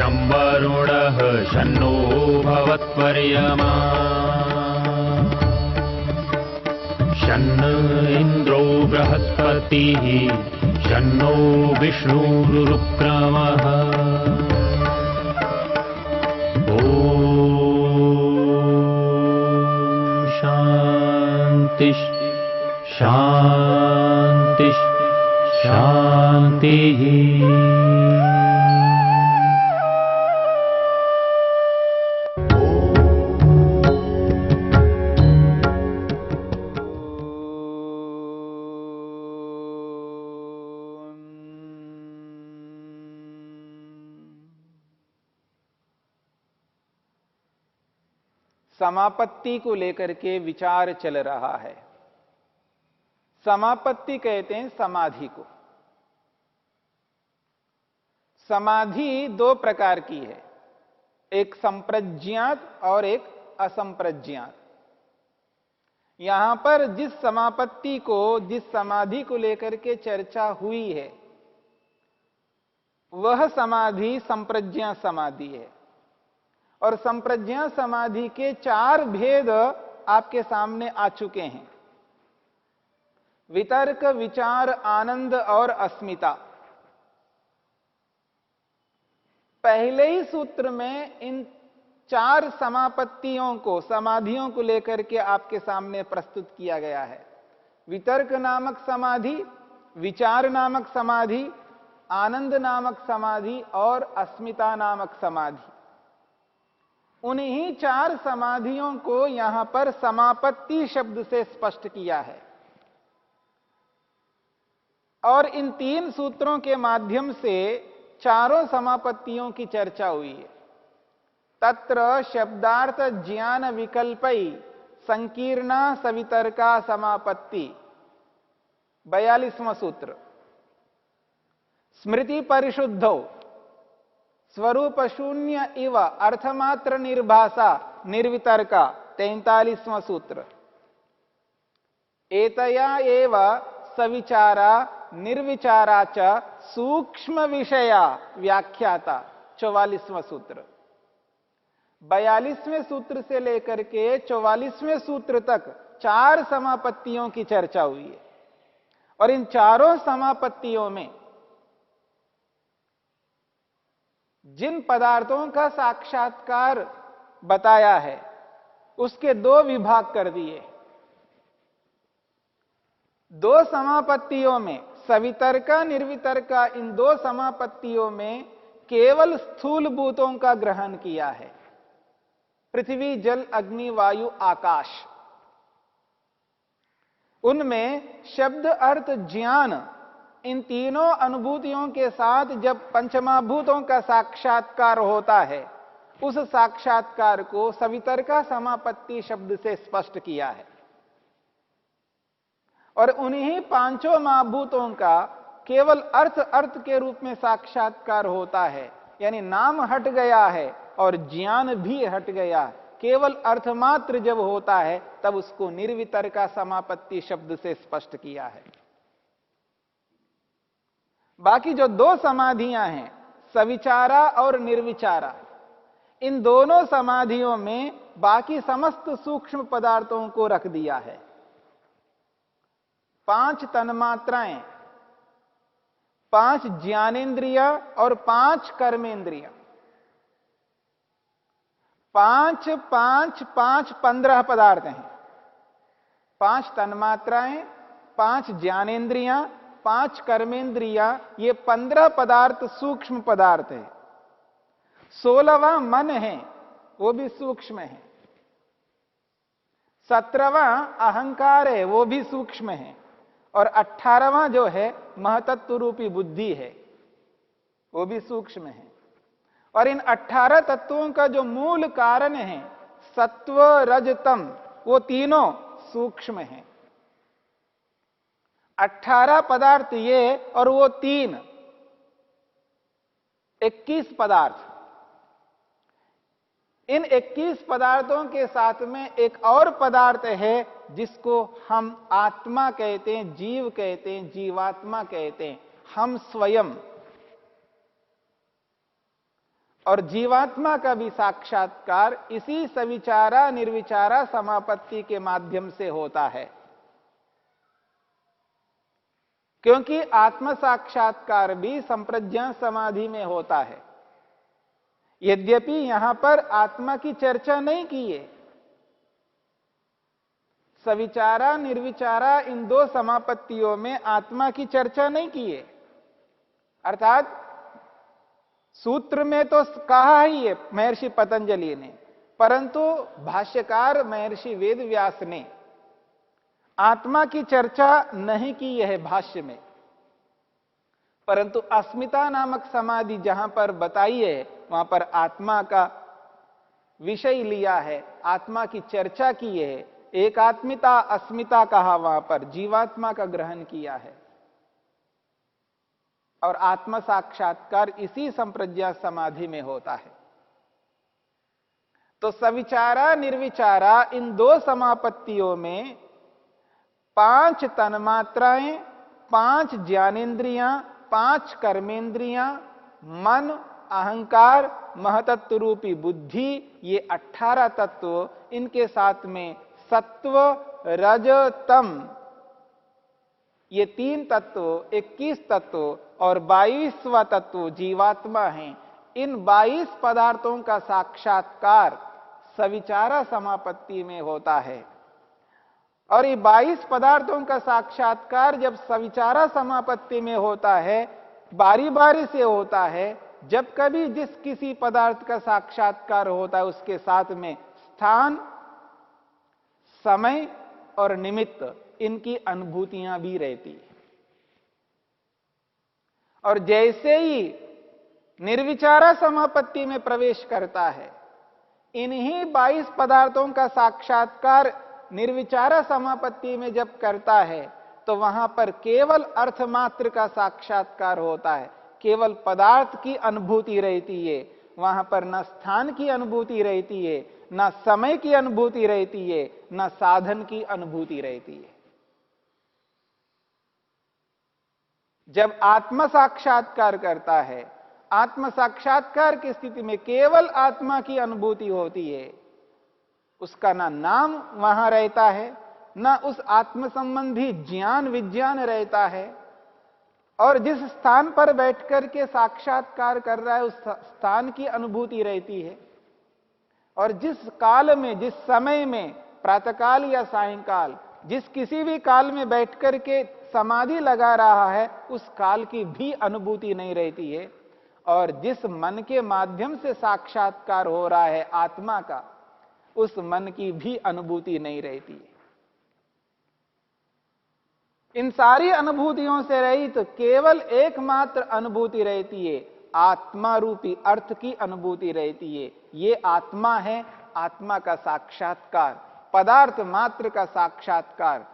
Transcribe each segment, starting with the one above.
शं वरुणः शन्नो भवत्वर्यमा शन्न इन्द्रो बृहस्पतिः शन्नो विष्णुरुक्रमः ॐ शान्ति शान्ति शान्तिः। समापत्ति को लेकर के विचार चल रहा है। समापत्ति कहते हैं समाधि को। समाधि दो प्रकार की है, एक संप्रज्ञात और एक असंप्रज्ञात। यहां पर जिस समापत्ति को, जिस समाधि को लेकर के चर्चा हुई है, वह समाधि संप्रज्ञा समाधि है। और संप्रज्ञा समाधि के चार भेद आपके सामने आ चुके हैं: वितर्क, विचार, आनंद और अस्मिता। पहले ही सूत्र में इन चार समापत्तियों को, समाधियों को लेकर के आपके सामने प्रस्तुत किया गया है। वितर्क नामक समाधि, विचार नामक समाधि, आनंद नामक समाधि और अस्मिता नामक समाधि। उन्हीं चार समाधियों को यहां पर समापत्ति शब्द से स्पष्ट किया है। और इन तीन सूत्रों के माध्यम से चारों समापत्तियों की चर्चा हुई है। तत्र शब्दार्थ ज्ञान विकल्पई संकीर्णा सवितर्का समापत्ति, 42वां सूत्र। स्मृति परिशुद्धौ स्वरूप शून्य इव अर्थमात्र निर्भाषा निर्वितर्का, 43वां सूत्र। एतया एव सविचारा निर्विचारा च सूक्ष्म विषया व्याख्याता, 44वां सूत्र। 42वें सूत्र से लेकर के 44वें सूत्र तक चार समापत्तियों की चर्चा हुई है। और इन चारों समापत्तियों में जिन पदार्थों का साक्षात्कार बताया है, उसके दो विभाग कर दिए। दो समापत्तियों में, सवितर्का निर्वितर्का, इन दो समापत्तियों में केवल स्थूल भूतों का ग्रहण किया है। पृथ्वी, जल, अग्नि, वायु, आकाश। उनमें शब्द, अर्थ, ज्ञान, इन तीनों अनुभूतियों के साथ जब पंचमहाभूतों का साक्षात्कार होता है, उस साक्षात्कार को सवितर्का समापत्ति शब्द से स्पष्ट किया है। और उन्हीं पांचों महाभूतों का केवल अर्थ के रूप में साक्षात्कार होता है, यानी नाम हट गया है और ज्ञान भी हट गया, केवल अर्थमात्र जब होता है तब उसको निर्वितर्का समापत्ति शब्द से स्पष्ट किया है। बाकी जो दो समाधियां हैं, सविचारा और निर्विचारा, इन दोनों समाधियों में बाकी समस्त सूक्ष्म पदार्थों को रख दिया है। 5 तन्मात्राएं, 5 ज्ञानेन्द्रिय और 5 कर्मेंद्रिय। 5 5 5 15 पदार्थ हैं। 5 तन्मात्राएं, 5 ज्ञानेन्द्रियां, 5 कर्मेंद्रिया, ये 15 पदार्थ सूक्ष्म पदार्थ है। 16वां मन है, वो भी सूक्ष्म है। 17वां अहंकार है, वो भी सूक्ष्म है। और 18वां जो है महतत्व रूपी बुद्धि है, वो भी सूक्ष्म है। और इन 18 तत्वों का जो मूल कारण है सत्व, रज, तम, वो तीनों सूक्ष्म हैं। 18 पदार्थ ये और वो 3, 21 पदार्थ। इन 21 पदार्थों के साथ में एक और पदार्थ है जिसको हम आत्मा कहते हैं, जीव कहते हैं, जीवात्मा कहते हैं, हम स्वयं। और जीवात्मा का भी साक्षात्कार इसी सविचारा निर्विचारा समापत्ति के माध्यम से होता है। क्योंकि आत्म साक्षात्कार भी संप्रज्ञा समाधि में होता है। यद्यपि यहां पर आत्मा की चर्चा नहीं की है, सविचारा निर्विचारा इन दो समापत्तियों में आत्मा की चर्चा नहीं की है। अर्थात सूत्र में तो कहा ही है महर्षि पतंजलि ने, परंतु भाष्यकार महर्षि वेदव्यास ने आत्मा की चर्चा नहीं की है भाष्य में। परंतु अस्मिता नामक समाधि जहां पर बताई है वहां पर आत्मा का विषय लिया है, आत्मा की चर्चा की है, एकात्मिता अस्मिता कहा, वहां पर जीवात्मा का ग्रहण किया है। और आत्म साक्षात्कार इसी संप्रज्ञा समाधि में होता है। तो सविचारा निर्विचारा इन दो समापत्तियों में 5 तन्मात्राएं, 5 ज्ञानेन्द्रियां, 5 कर्मेंद्रियां, मन, अहंकार, महतत्व रूपी बुद्धि, ये 18 तत्व, इनके साथ में सत्व, रज, तम, ये 3 तत्व, 21 तत्व और 22वां तत्व जीवात्मा हैं। इन 22 पदार्थों का साक्षात्कार सविचारा समापत्ति में होता है। और ये 22 पदार्थों का साक्षात्कार जब सविचारा समापत्ति में होता है, बारी बारी से होता है। जब कभी जिस किसी पदार्थ का साक्षात्कार होता है उसके साथ में स्थान, समय और निमित्त, इनकी अनुभूतियां भी रहती है। और जैसे ही निर्विचारा समापत्ति में प्रवेश करता है, इन्हीं 22 पदार्थों का साक्षात्कार निर्विचारा समापत्ति में जब करता है तो वहां पर केवल अर्थ मात्र का साक्षात्कार होता है, केवल पदार्थ की अनुभूति रहती है। वहां पर न स्थान की अनुभूति रहती है, न समय की अनुभूति रहती है, न साधन की अनुभूति रहती है। जब आत्म साक्षात्कार करता है, आत्म साक्षात्कार की स्थिति में केवल आत्मा की अनुभूति होती है। उसका ना नाम वहां रहता है, ना उस आत्म संबंधी ज्ञान विज्ञान रहता है। और जिस स्थान पर बैठकर के साक्षात्कार कर रहा है उस स्थान की अनुभूति रहती है। और जिस काल में, जिस समय में, प्रातःकाल या सायंकाल, जिस किसी भी काल में बैठकर के समाधि लगा रहा है उस काल की भी अनुभूति नहीं रहती है। और जिस मन के माध्यम से साक्षात्कार हो रहा है आत्मा का, उस मन की भी अनुभूति नहीं रहती है। इन सारी अनुभूतियों से रहित तो केवल एकमात्र अनुभूति रहती है, आत्मा रूपी अर्थ की अनुभूति रहती है। ये आत्मा है, आत्मा का साक्षात्कार, पदार्थ मात्र का साक्षात्कार,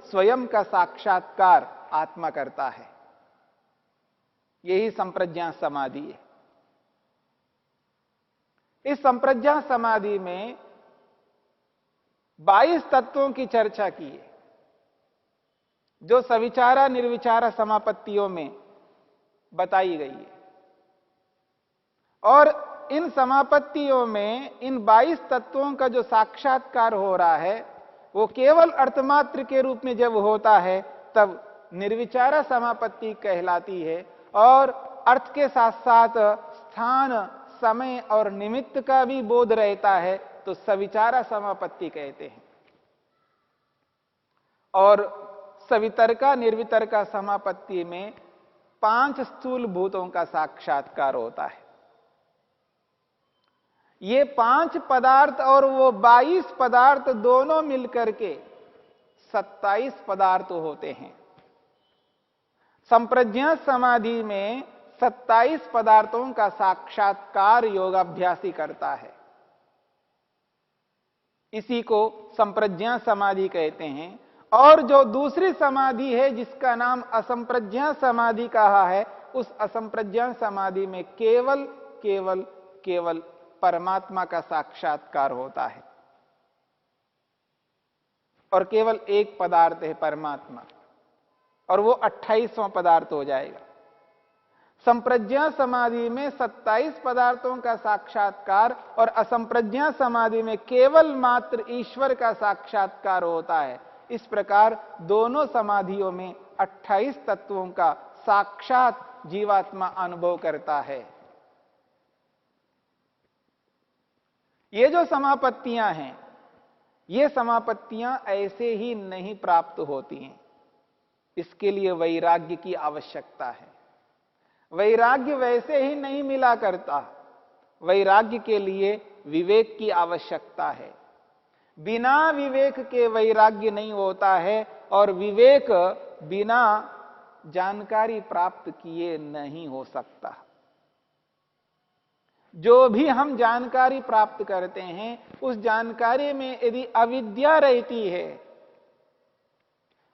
स्वयं का साक्षात्कार आत्मा करता है। यही संप्रज्ञा समाधि है। इस संप्रज्ञा समाधि में 22 तत्वों की चर्चा की है जो सविचारा निर्विचारा समापत्तियों में बताई गई है। और इन समापत्तियों में इन 22 तत्वों का जो साक्षात्कार हो रहा है वो केवल अर्थमात्र के रूप में जब होता है तब निर्विचारा समापत्ति कहलाती है। और अर्थ के साथ साथ स्थान, समय और निमित्त का भी बोध रहता है तो सविचारा समापत्ति कहते हैं। और सवितर्का निर्वितर्का समापत्ति में 5 स्थूल भूतों का साक्षात्कार होता है। ये 5 पदार्थ और वो 22 पदार्थ दोनों मिलकर के 27 पदार्थ होते हैं। संप्रज्ञा समाधि में 27 पदार्थों का साक्षात्कार योगाभ्यासी करता है। इसी को संप्रज्ञा समाधि कहते हैं। और जो दूसरी समाधि है जिसका नाम असंप्रज्ञा समाधि कहा है, उस असंप्रज्ञा समाधि में केवल केवल केवल परमात्मा का साक्षात्कार होता है। और केवल एक पदार्थ है परमात्मा, और वो 28वां पदार्थ हो जाएगा। संप्रज्ञा समाधि में 27 पदार्थों का साक्षात्कार और असंप्रज्ञा समाधि में केवल मात्र ईश्वर का साक्षात्कार होता है। इस प्रकार दोनों समाधियों में 28 तत्वों का साक्षात जीवात्मा अनुभव करता है। ये जो समापत्तियां हैं, ये समापत्तियां ऐसे ही नहीं प्राप्त होती हैं। इसके लिए वैराग्य की आवश्यकता है। वैराग्य वैसे ही नहीं मिला करता। वैराग्य के लिए विवेक की आवश्यकता है। बिना विवेक के वैराग्य नहीं होता है और विवेक बिना जानकारी प्राप्त किए नहीं हो सकता। जो भी हम जानकारी प्राप्त करते हैं, उस जानकारी में यदि अविद्या रहती है,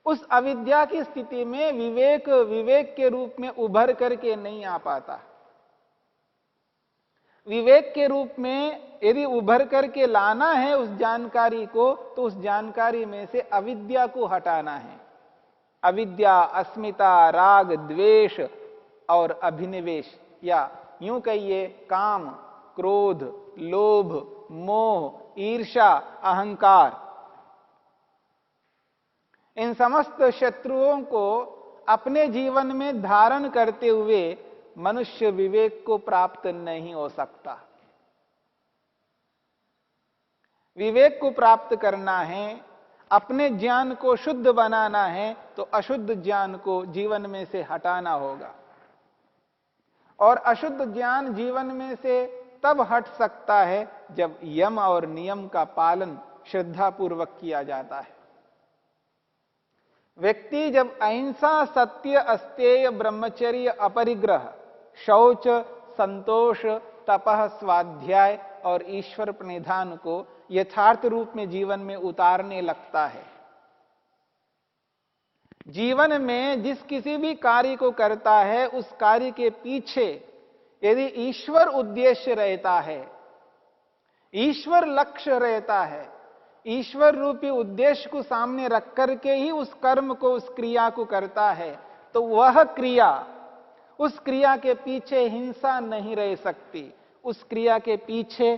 उस अविद्या की स्थिति में विवेक विवेक के रूप में उभर करके नहीं आ पाता। विवेक के रूप में यदि उभर करके लाना है उस जानकारी को, तो उस जानकारी में से अविद्या को हटाना है। अविद्या, अस्मिता, राग, द्वेष और अभिनिवेश, या यूं कहिए काम, क्रोध, लोभ, मोह, ईर्ष्या, अहंकार, इन समस्त शत्रुओं को अपने जीवन में धारण करते हुए मनुष्य विवेक को प्राप्त नहीं हो सकता। विवेक को प्राप्त करना है, अपने ज्ञान को शुद्ध बनाना है, तो अशुद्ध ज्ञान को जीवन में से हटाना होगा। और अशुद्ध ज्ञान जीवन में से तब हट सकता है जब यम और नियम का पालन श्रद्धापूर्वक किया जाता है। व्यक्ति जब अहिंसा, सत्य, अस्तेय, ब्रह्मचर्य, अपरिग्रह, शौच, संतोष, तपः, स्वाध्याय और ईश्वर प्रणिधान को यथार्थ रूप में जीवन में उतारने लगता है, जीवन में जिस किसी भी कार्य को करता है, उस कार्य के पीछे यदि ईश्वर उद्देश्य रहता है, ईश्वर लक्ष्य रहता है, ईश्वर रूपी उद्देश्य को सामने रख करके ही उस कर्म को, उस क्रिया को करता है, तो वह क्रिया, उस क्रिया के पीछे हिंसा नहीं रह सकती, उस क्रिया के पीछे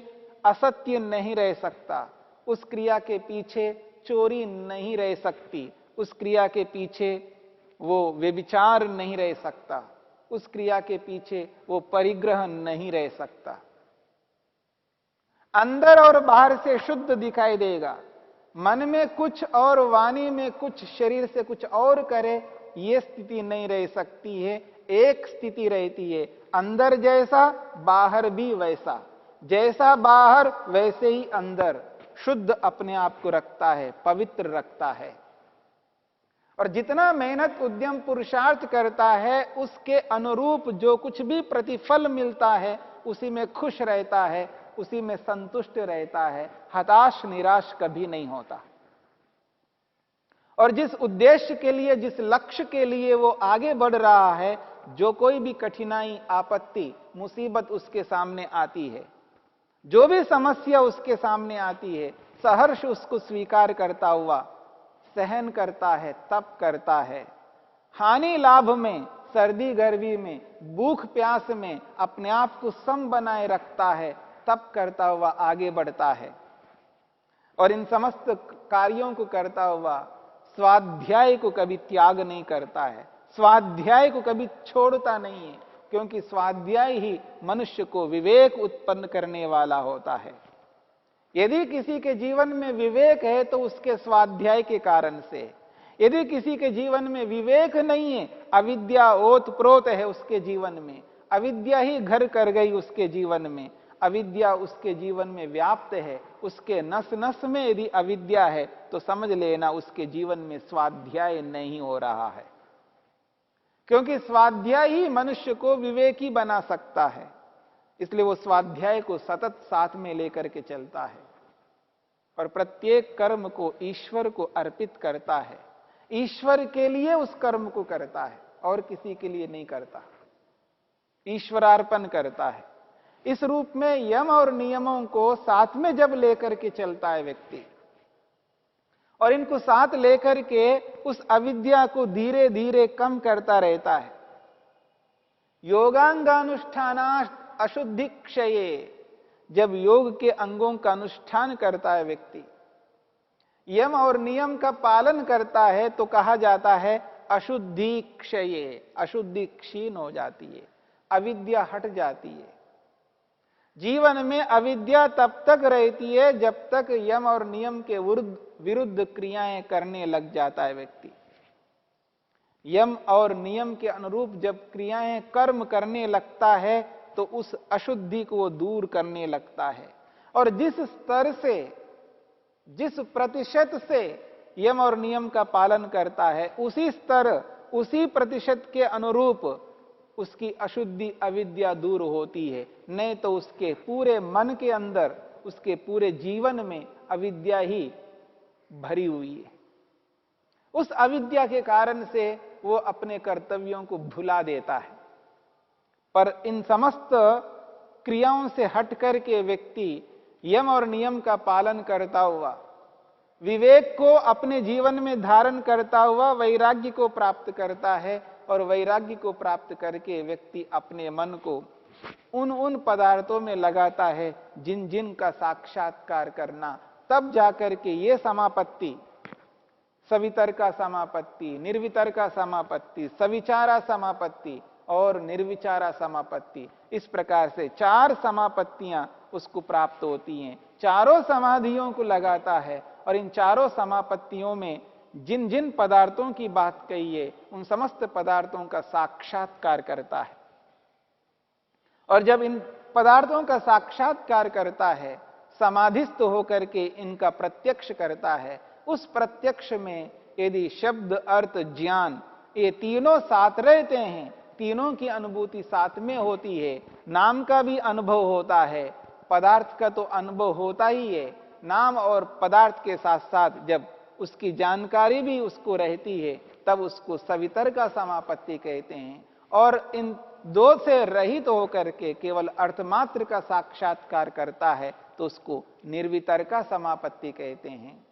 असत्य नहीं रह सकता, उस क्रिया के पीछे चोरी नहीं रह सकती, उस क्रिया के पीछे वो व्यभिचार नहीं रह सकता, उस क्रिया के पीछे वो परिग्रह नहीं रह सकता। अंदर और बाहर से शुद्ध दिखाई देगा, मन में कुछ और वाणी में कुछ, शरीर से कुछ और करे, ये स्थिति नहीं रह सकती है। एक स्थिति रहती है, अंदर जैसा बाहर भी वैसा, जैसा बाहर वैसे ही अंदर, शुद्ध अपने आप को रखता है, पवित्र रखता है। और जितना मेहनत, उद्यम, पुरुषार्थ करता है, उसके अनुरूप जो कुछ भी प्रतिफल मिलता है, उसी में खुश रहता है, उसी में संतुष्ट रहता है, हताश निराश कभी नहीं होता। और जिस उद्देश्य के लिए, जिस लक्ष्य के लिए वो आगे बढ़ रहा है, जो कोई भी कठिनाई, आपत्ति, मुसीबत उसके सामने आती है, जो भी समस्या उसके सामने आती है, सहर्ष उसको स्वीकार करता हुआ सहन करता है, तप करता है। हानि लाभ में, सर्दी गर्मी में, भूख प्यास में अपने आप को सम बनाए रखता है, तप करता हुआ आगे बढ़ता है। और इन समस्त कार्यों को करता हुआ स्वाध्याय को कभी त्याग नहीं करता है, स्वाध्याय को कभी छोड़ता नहीं है, क्योंकि स्वाध्याय ही मनुष्य को विवेक उत्पन्न करने वाला होता है। यदि किसी के जीवन में विवेक है तो उसके स्वाध्याय के कारण से, यदि किसी के जीवन में विवेक नहीं है, अविद्या ओतप्रोत है उसके जीवन में, अविद्या ही घर कर गई उसके जीवन में, अविद्या उसके जीवन में व्याप्त है, उसके नस नस में यदि अविद्या है, तो समझ लेना उसके जीवन में स्वाध्याय नहीं हो रहा है। क्योंकि स्वाध्याय ही मनुष्य को विवेकी बना सकता है, इसलिए वो स्वाध्याय को सतत साथ में लेकर के चलता है और प्रत्येक कर्म को ईश्वर को अर्पित करता है, ईश्वर के लिए उस कर्म को करता है और किसी के लिए नहीं करता, ईश्वरार्पण करता है। इस रूप में यम और नियमों को साथ में जब लेकर के चलता है व्यक्ति, और इनको साथ लेकर के उस अविद्या को धीरे धीरे कम करता रहता है, योगांगानुष्ठाना अशुद्धि क्षये, जब योग के अंगों का अनुष्ठान करता है व्यक्ति, यम और नियम का पालन करता है, तो कहा जाता है अशुद्धि क्षये, अशुद्धि क्षीण हो जाती है, अविद्या हट जाती है। जीवन में अविद्या तब तक रहती है जब तक यम और नियम के विरुद्ध क्रियाएं करने लग जाता है व्यक्ति। यम और नियम के अनुरूप जब क्रियाएं कर्म करने लगता है तो उस अशुद्धि को वो दूर करने लगता है। और जिस स्तर से, जिस प्रतिशत से यम और नियम का पालन करता है, उसी स्तर, उसी प्रतिशत के अनुरूप उसकी अशुद्धि अविद्या दूर होती है। नहीं तो उसके पूरे मन के अंदर, उसके पूरे जीवन में अविद्या ही भरी हुई है। उस अविद्या के कारण से वो अपने कर्तव्यों को भुला देता है। पर इन समस्त क्रियाओं से हट करके व्यक्ति यम और नियम का पालन करता हुआ, विवेक को अपने जीवन में धारण करता हुआ वैराग्य को प्राप्त करता है। और वैराग्य को प्राप्त करके व्यक्ति अपने मन को उन पदार्थों में लगाता है जिन जिन का साक्षात्कार करना, तब जाकर के ये समापत्ति, सवितर्का समापत्ति, निर्वितर्का समापत्ति, सविचारा समापत्ति और निर्विचारा समापत्ति, इस प्रकार से 4 समापत्तियां उसको प्राप्त होती हैं। चारों समाधियों को लगाता है और इन चारों समापत्तियों में जिन जिन पदार्थों की बात कही है, उन समस्त पदार्थों का साक्षात्कार करता है। और जब इन पदार्थों का साक्षात्कार करता है, समाधिस्थ होकर के इनका प्रत्यक्ष करता है, उस प्रत्यक्ष में यदि शब्द, अर्थ, ज्ञान ये तीनों साथ रहते हैं, तीनों की अनुभूति साथ में होती है, नाम का भी अनुभव होता है, पदार्थ का तो अनुभव होता ही है, नाम और पदार्थ के साथ साथ जब उसकी जानकारी भी उसको रहती है, तब उसको सवितर्का समापत्ति कहते हैं। और इन दो से रहित होकर के केवल अर्थमात्र का साक्षात्कार करता है तो उसको निर्वितर्का समापत्ति कहते हैं।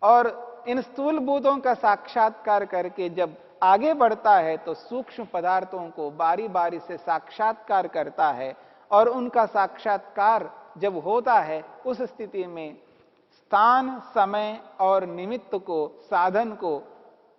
और इन स्थूल भूतों का साक्षात्कार करके जब आगे बढ़ता है तो सूक्ष्म पदार्थों को बारी बारी से साक्षात्कार करता है। और उनका साक्षात्कार जब होता है, उस स्थिति में स्थान, समय और निमित्त को, साधन को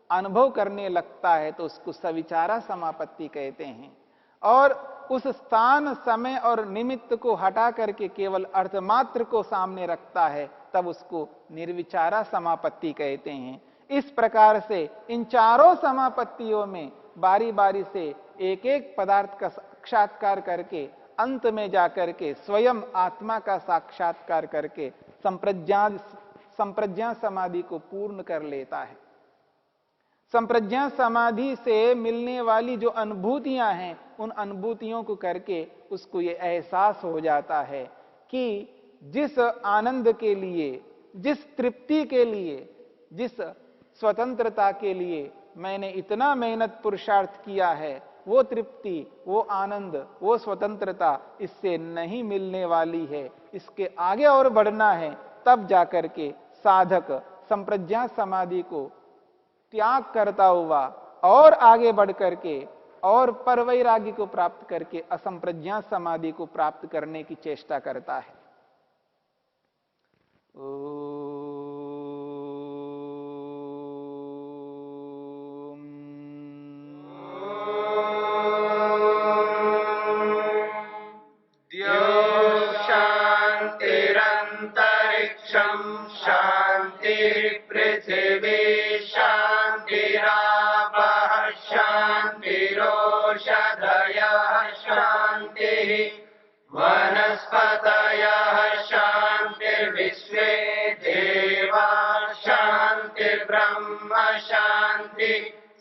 अनुभव करने लगता है तो उसको सविचारा समापत्ति कहते हैं। और उस स्थान, समय और निमित्त को हटा करके केवल अर्थमात्र को सामने रखता है, तब उसको निर्विचारा समापत्ति कहते हैं। इस प्रकार से इन चारों समापत्तियों में बारी बारी से एक एक पदार्थ का साक्षात्कार करके अंत में जाकर के स्वयं आत्मा का साक्षात्कार करके संप्रज्ञा समाधि को पूर्ण कर लेता है। संप्रज्ञा समाधि से मिलने वाली जो अनुभूतियां हैं, उन अनुभूतियों को करके उसको ये एहसास हो जाता है कि जिस आनंद के लिए, जिस तृप्ति के लिए, जिस स्वतंत्रता के लिए मैंने इतना मेहनत पुरुषार्थ किया है, वो तृप्ति, वो आनंद, वो स्वतंत्रता इससे नहीं मिलने वाली है, इसके आगे और बढ़ना है। तब जाकर के साधक संप्रज्ञा समाधि को त्याग करता हुआ और आगे बढ़ करके और परवैराग्य को प्राप्त करके असंप्रज्ञा समाधि को प्राप्त करने की चेष्टा करता है।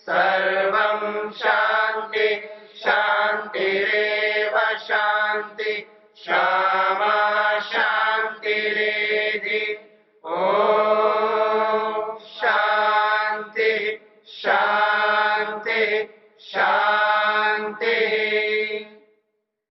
सर्वं शांति शांतिरेव शांति क्षमा शांतिरेधि। ओम शांति शांति शांति।